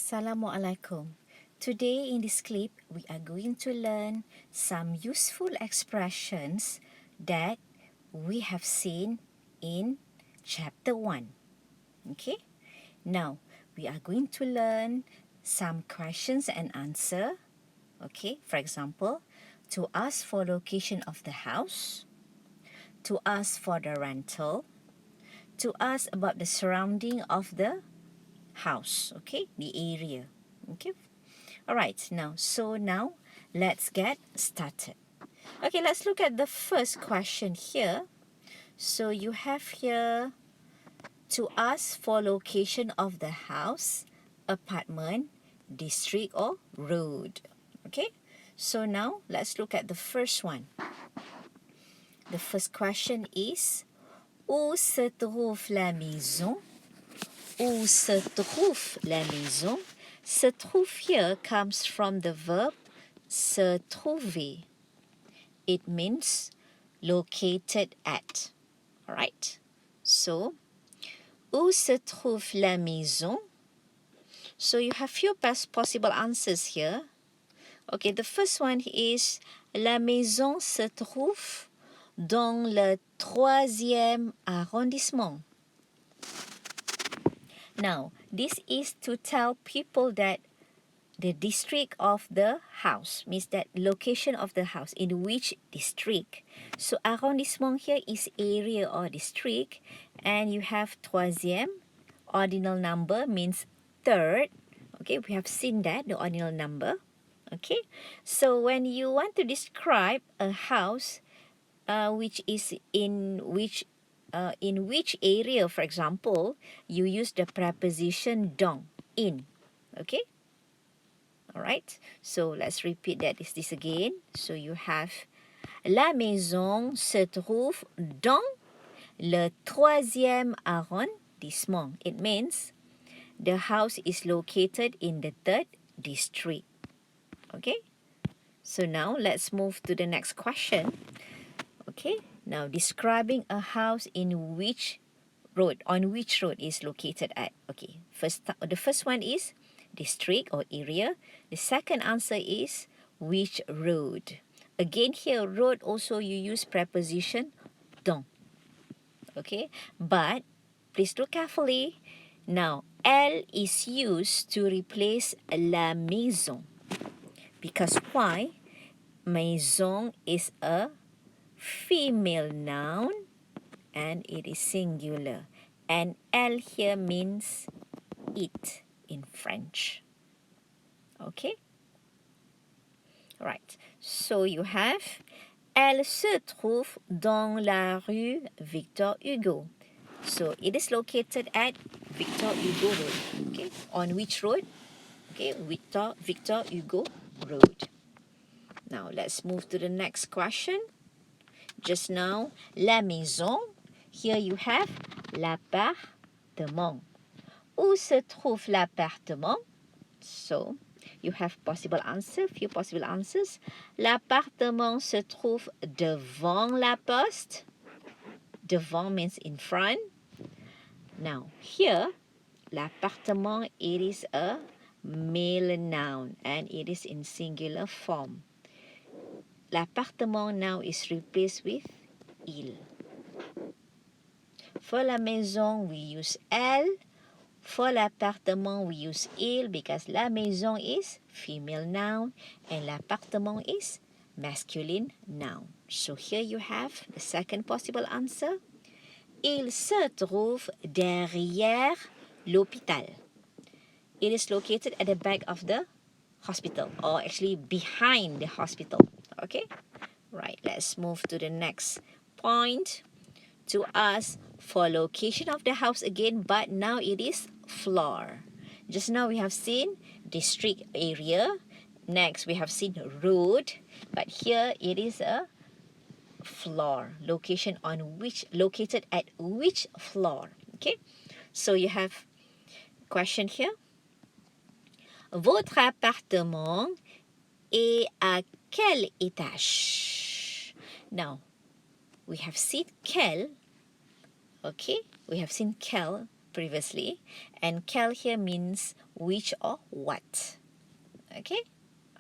Assalamualaikum. Today in this clip, we are going to learn some useful expressions that we have seen in chapter 1. Okay? Now, we are going to learn some questions and answer. Okay? For example, to ask for location of the house, to ask for the rental, to ask about the surrounding of the house, okay, the area. Okay, all right, now let's get started. Okay, let's look at the first question here. So you have here to ask for location of the house, apartment, district or road. Okay, so now let's look at the first one. The first question is, où se trouve la maison? Où se trouve la maison? Se trouve here comes from the verb se trouver. It means located at. Alright? So, où se trouve la maison? So you have few best possible answers here. Okay, the first one is la maison se trouve dans le 3e arrondissement. Now, this is to tell people that the district of the house means that location of the house in which district. So arrondissement here is area or district, and you have troisième, ordinal number means third. Okay, we have seen that, the ordinal number. Okay, so when you want to describe a house which is in which area, for example, you use the preposition dans, in. Okay? Alright, so let's repeat this again. So you have la maison se trouve dans le 3e arrondissement. It means the house is located in the 3rd district. Okay? So now let's move to the next question. Okay, now describing a house in which road, on which road is located at. Okay, the first one is district or area. The second answer is which road. Again here, road also you use preposition dans. Okay, but please look carefully. Now, elle is used to replace la maison. Because why? Maison is a female noun and it is singular, and elle here means it in French. Okay, right, so you have elle se trouve dans la rue Victor Hugo. So it is located at Victor Hugo Road. Okay, on which road? Okay, Victor Hugo Road. Now let's move to the next question. Just now, la maison. Here you have l'appartement. Où se trouve l'appartement? So, you have few possible answers. L'appartement se trouve devant la poste. Devant means in front. Now, here, l'appartement, it is a male noun and it is in singular form. L'appartement now is replaced with il. For la maison, we use elle. For l'appartement, we use il because la maison is female noun and l'appartement is masculine noun. So here you have the second possible answer. Il se trouve derrière l'hôpital. It is located at the back of the hospital, or actually behind the hospital. Okay, right, let's move to the next point. To ask for location of the house again, but now it is floor. Just now we have seen district area. Next we have seen road, but here it is a floor. Location on which, located at which floor. Okay, so you have question here. Votre appartement est à quel étage? Now, we have seen quel. Okay, we have seen quel previously, and quel here means which or what. Okay,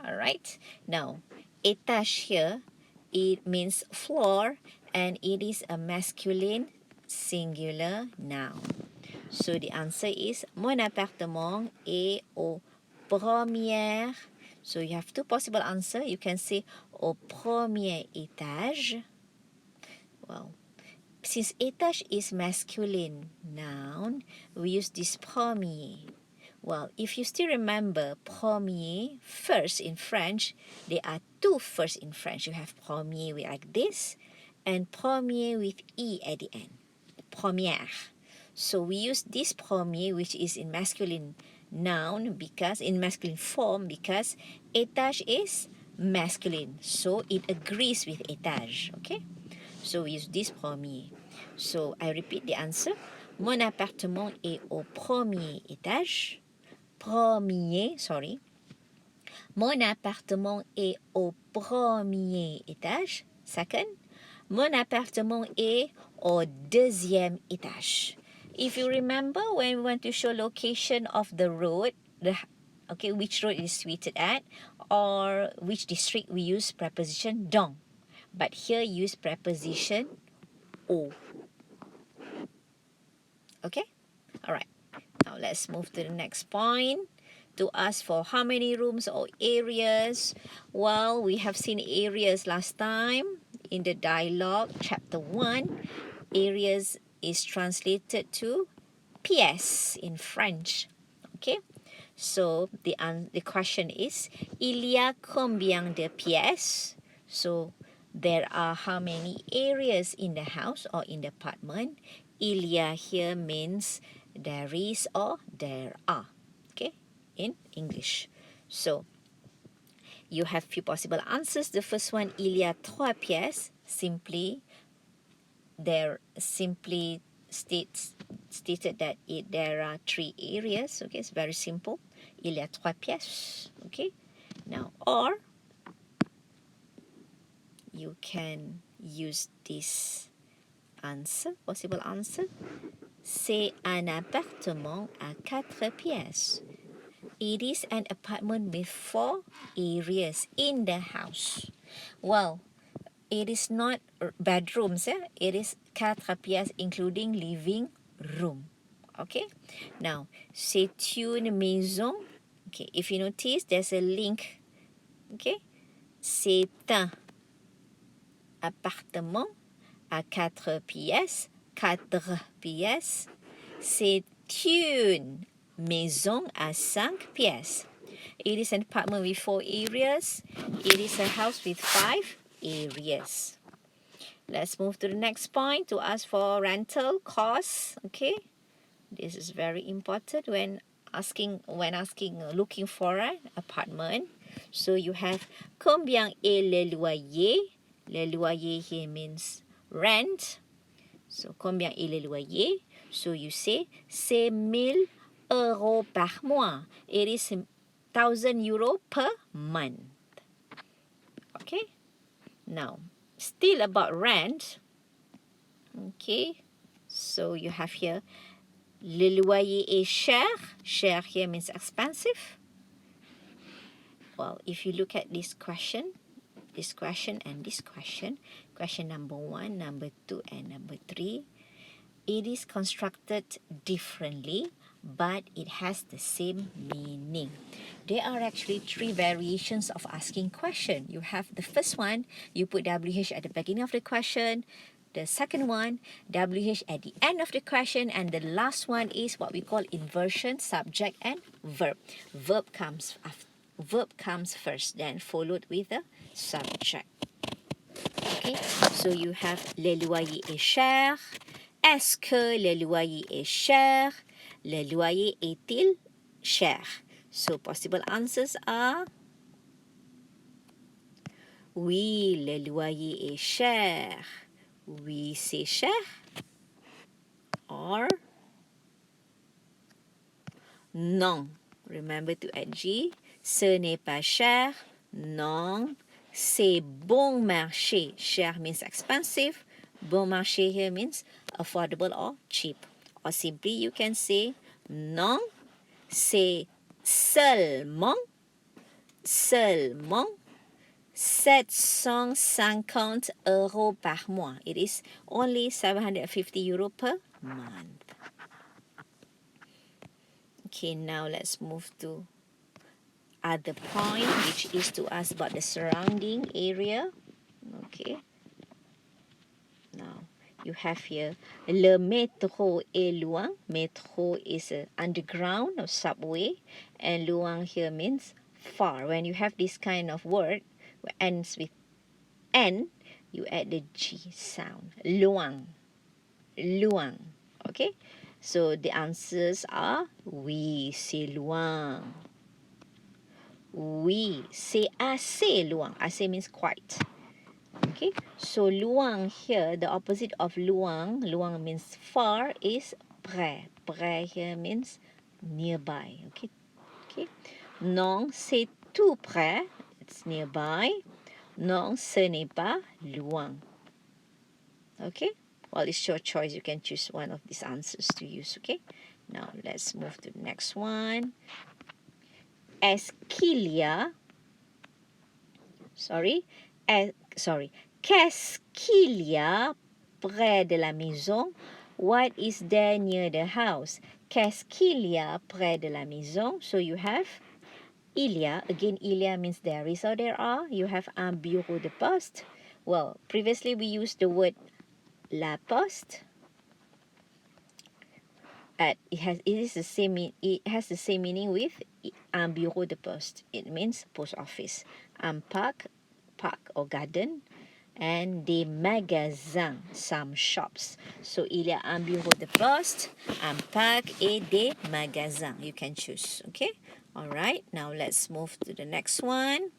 all right. Now, étage here, it means floor, and it is a masculine singular noun. So the answer is mon appartement est au premier. So you have two possible answers. You can say au premier étage. Well, since étage is masculine noun, we use this premier. Well, if you still remember premier, first in French, there are two first in French. You have premier with like this, and premier with E at the end. Première. So we use this premier, which is in masculine noun, because in masculine form, because étage is masculine. So it agrees with étage. Okay? So we use this premier. So I repeat the answer. Mon appartement est au premier étage. Mon appartement est au premier étage. Second, mon appartement est au deuxième étage. If you remember when we want to show location of the road, which road it is situated at, or which district, we use preposition dans. But here use preposition au. Okay? Alright. Now let's move to the next point. To ask for how many rooms or areas. Well, we have seen areas last time in the dialogue, chapter 1. Areas is translated to pièces in French. Okay? So the question is, il y a combien de pièces? So there are how many areas in the house or in the apartment? Il y a here means there is or there are. Okay? In English. So you have few possible answers. The first one, il y a trois pièces. Simply stated that there are three areas. Okay, it's very simple. Il y a trois pièces. Okay, now, or you can use this answer, possible answer. C'est un appartement à 4 pièces. It is an apartment with 4 areas in the house. Well, it is not bedrooms. It is 4 pièces including living room. Okay. Now, c'est une maison. Okay. If you notice, there's a link. Okay. C'est un appartement à 4 pièces. 4 pièces. C'est une maison à 5 pièces. It is an apartment with 4 areas. It is a house with 5 areas. Let's move to the next point to ask for rental costs. Okay, this is very important when looking for an apartment. So you have combien est le loyer? Le loyer here means rent. So combien est le loyer? So you say c'est 1000 euros par mois. It is 1,000 euros per month. Okay, now still about rent. Okay, so you have here le loyer est cher. Cher here means expensive. Well, if you look at this question and this question number 1, number 2, and number 3, it is constructed differently, but it has the same meaning. There are actually 3 variations of asking question. You have the first one, you put WH at the beginning of the question. The second one, WH at the end of the question. And the last one is what we call inversion, subject and verb. Verb comes first, then followed with the subject. Okay, so you have le loyer est cher. Est-ce que le loyer est cher? Le loyer est-il cher? So possible answers are oui, le loyer est cher. Oui, c'est cher. Or non. Remember to add G. Ce n'est pas cher. Non. C'est bon marché. Cher means expensive. Bon marché here means affordable or cheap. Or simply you can say non, c'est seulement 750 euros par mois. It is only 750 euro per month. Okay, now let's move to other point, which is to ask about the surrounding area. Okay. Now, you have here le métro est loin. Métro is a underground or subway, and loin here means far. When you have this kind of word which ends with N, you add the G sound. Loin. Loin. Okay? So the answers are oui, c'est loin. Oui, c'est assez loin. Assez means quite. Okay, so loin here, the opposite of loin means far, is près. Près here means nearby. Okay, okay. Non, c'est tout près. It's nearby. Non, ce n'est pas loin. Okay, well, it's your choice. You can choose one of these answers to use. Okay, now let's move to the next one. Est-ce qu'il y a Qu'est-ce qu'il y a près de la maison? What is there near the house? Qu'est-ce qu'il y a près de la maison? So you have il y a. Again, il y a means there is or there are. You have un bureau de poste. Well, previously we used the word la poste. It has the same meaning with un bureau de poste. It means post office. Un park or garden, and des magasins, some shops. So il y a un bureau de poste, un parc et des magasins. You can choose. Okay. All right. Now let's move to the next one.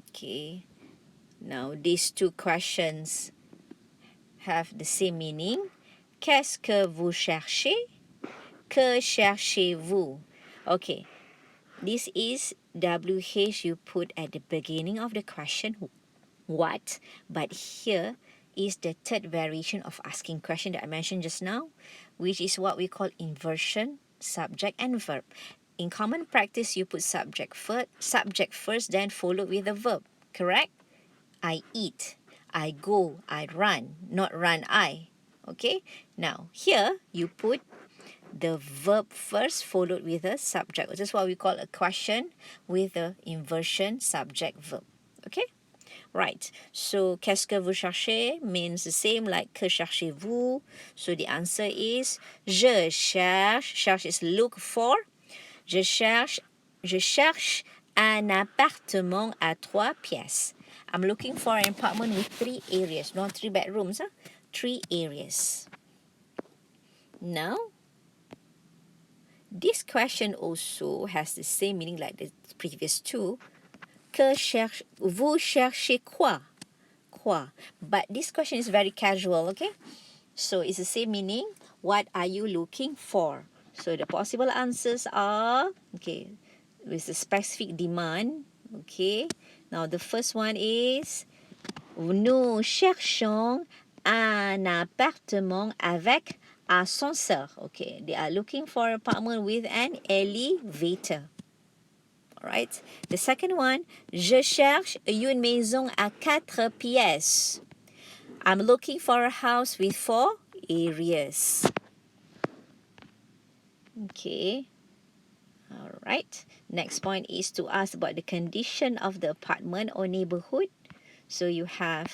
Okay. Now these two questions have the same meaning. Qu'est-ce que vous cherchez? Que cherchez-vous? Okay. This is WH you put at the beginning of the question, what? But here is the third variation of asking question that I mentioned just now, which is what we call inversion, subject and verb. In common practice, you put subject first, then followed with the verb, correct? I eat, I go, I run, not run I. Okay? Now, here you put the verb first followed with a subject. This is what we call a question with the inversion subject verb. Okay? Right. So, qu'est-ce que vous cherchez means the same like que cherchez-vous. So, the answer is je cherche. Cherche is look for. Je cherche un appartement à 3 pièces. I'm looking for an apartment with 3 areas, not 3 bedrooms, 3 areas. Now, this question also has the same meaning like the previous two. Vous cherchez quoi? Quoi? But this question is very casual, okay? So it's the same meaning. What are you looking for? So the possible answers are, okay, with the specific demand, okay? Now the first one is, nous cherchons un appartement avec ascenseur. Okay, they are looking for an apartment with an elevator. Alright. The second one, je cherche une maison à 4 pièces. I'm looking for a house with 4 areas. Okay. Alright. Next point is to ask about the condition of the apartment or neighborhood. So you have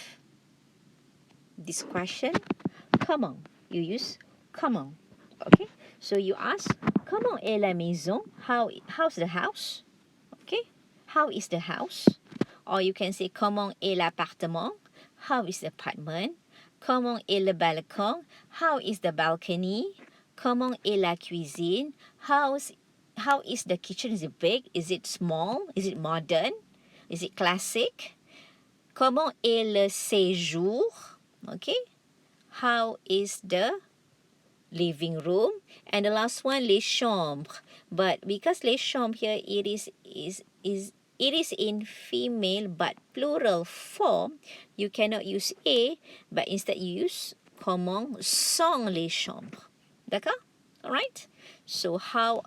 this question. Comment? You use comment. Okay. So you ask, comment est la maison? How's the house? Okay. How is the house? Or you can say, comment est l'appartement? How is the apartment? Comment est le balcon? How is the balcony? Comment est la cuisine? How is the kitchen? Is it big? Is it small? Is it modern? Is it classic? Comment est le séjour? Okay. How is the living room? And the last one, les chambres. But because les chambres here, it is in female but plural form, you cannot use a, but instead you use comment sont les chambres. D'accord? All right. So how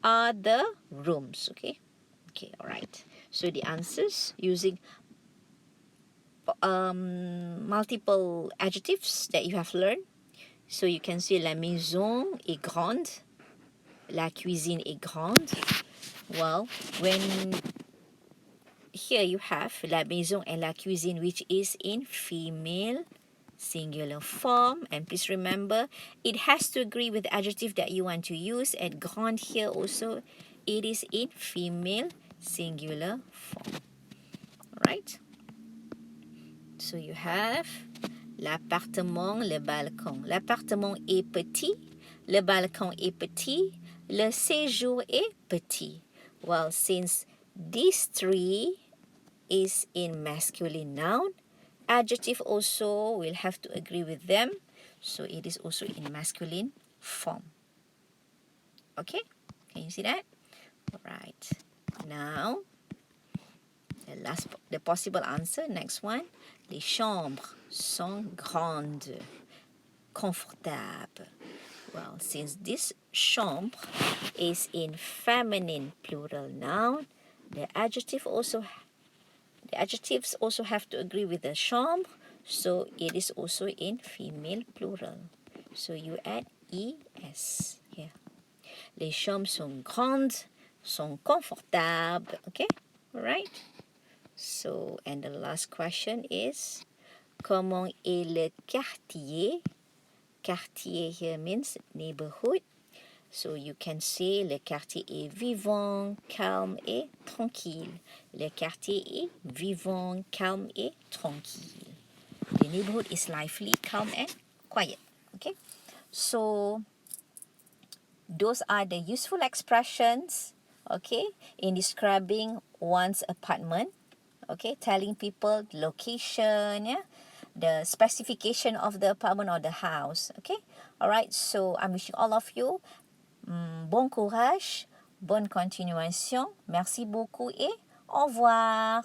are the rooms? Okay. Okay. All right. So the answers using multiple adjectives that you have learned. So you can say la maison est grande, la cuisine est grande. Well, when here you have la maison et la cuisine, which is in female singular form, and please remember it has to agree with the adjective that you want to use. And grande here also, it is in female singular form. Right? So you have l'appartement, le balcon. L'appartement est petit, le balcon est petit, le séjour est petit. Well, since these three is in masculine noun, adjective also will have to agree with them. So it is also in masculine form. Okay? Can you see that? All right. Now, the possible answer, next one. Les chambres sont grandes, confortables. Well, since this chambre is in feminine plural noun, the adjectives also have to agree with the chambre, so it is also in female plural. So you add es here. Les chambres sont grandes, sont confortables. Okay, all right. So, and the last question is, comment est le quartier? Quartier here means neighborhood. So you can say le quartier est vivant, calme et tranquille. Le quartier est vivant, calme et tranquille. The neighborhood is lively, calm and quiet. Okay, so those are the useful expressions, okay, in describing one's apartment. Okay, telling people the location, yeah, the specification of the apartment or the house. Okay, all right. So I'm wishing all of you bon courage, bonne continuation. Merci beaucoup et au revoir.